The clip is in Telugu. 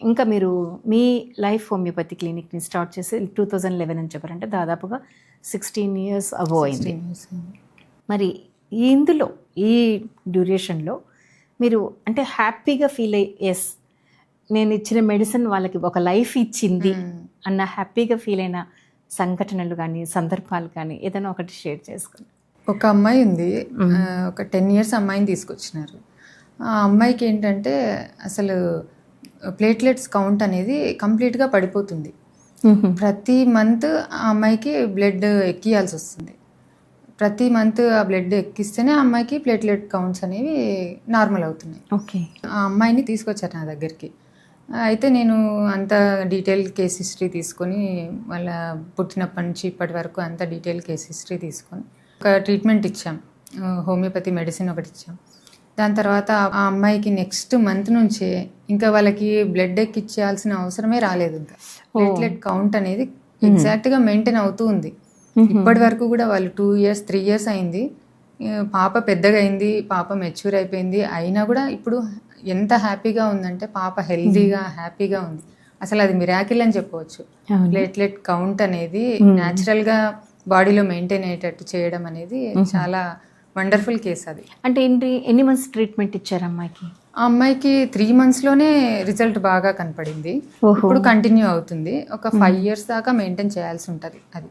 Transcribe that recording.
ఇంకా మీరు మీ లైఫ్ హోమియోపతి క్లినిక్ని స్టార్ట్ చేసి 2011 అని చెప్పారంటే దాదాపుగా 16 years అబోవ్ అయింది. మరి ఇందులో ఈ డ్యూరేషన్లో మీరు అంటే హ్యాపీగా ఫీల్ అయ్యి ఎస్ నేను ఇచ్చిన మెడిసిన్ వాళ్ళకి ఒక లైఫ్ ఇచ్చింది అన్న హ్యాపీగా ఫీల్ అయిన సంఘటనలు కానీ సందర్భాలు కానీ ఏదైనా ఒకటి షేర్ చేసుకోండి. ఒక అమ్మాయి ఉంది, ఒక 10 years అమ్మాయిని తీసుకొచ్చినారు. ఆ అమ్మాయికి ఏంటంటే అసలు ప్లేట్లెట్స్ కౌంట్ అనేది కంప్లీట్గా పడిపోతుంది. ప్రతి మంత్ ఆ అమ్మాయికి బ్లడ్ ఎక్కియాల్సి వస్తుంది. ప్రతి మంత్ ఆ బ్లడ్ ఎక్కిస్తేనే ఆ అమ్మాయికి ప్లేట్లెట్ కౌంట్స్ అనేవి నార్మల్ అవుతున్నాయి. ఓకే. ఆ అమ్మాయిని తీసుకొచ్చారు నా దగ్గరికి. అయితే నేను అంత డీటెయిల్ కేస్ హిస్టరీ తీసుకొని వాళ్ళ పుట్టినప్పటి నుంచి ఇప్పటి వరకు అంత డీటెయిల్ కేస్ హిస్టరీ తీసుకొని ఒక ట్రీట్మెంట్ ఇచ్చాం, హోమియోపతి మెడిసిన్ ఒకటి ఇచ్చాం. దాని తర్వాత ఆ అమ్మాయికి నెక్స్ట్ మంత్ నుంచే ఇంకా వాళ్ళకి బ్లడ్ ఎక్కిచ్చేయాల్సిన అవసరమే రాలేదు. ఇంకా ప్లేట్లెట్ కౌంట్ అనేది ఎగ్జాక్ట్గా మెయింటైన్ అవుతూ ఉంది. ఇప్పటి వరకు కూడా వాళ్ళు 2 years 3 years అయింది. పాప పెద్దగా అయింది, పాప మెచ్యూర్ అయిపోయింది. అయినా కూడా ఇప్పుడు ఎంత హ్యాపీగా ఉందంటే పాప హెల్దీగా హ్యాపీగా ఉంది. అసలు అది మిరాకిల్ అని చెప్పవచ్చు. ప్లేట్లెట్ కౌంట్ అనేది న్యాచురల్గా బాడీలో మెయింటైన్ అయ్యేటట్టు చేయడం అనేది చాలా వండర్ఫుల్ కేస్ అది. అంటే ఎన్ని మంత్స్ ట్రీట్మెంట్ ఇచ్చారు అమ్మాయికి? ఆ అమ్మాయికి 3 monthsలోనే రిజల్ట్ బాగా కనపడింది. ఇప్పుడు కంటిన్యూ అవుతుంది. ఒక 5 years దాకా మెయింటైన్ చేయాల్సి ఉంటుంది అది.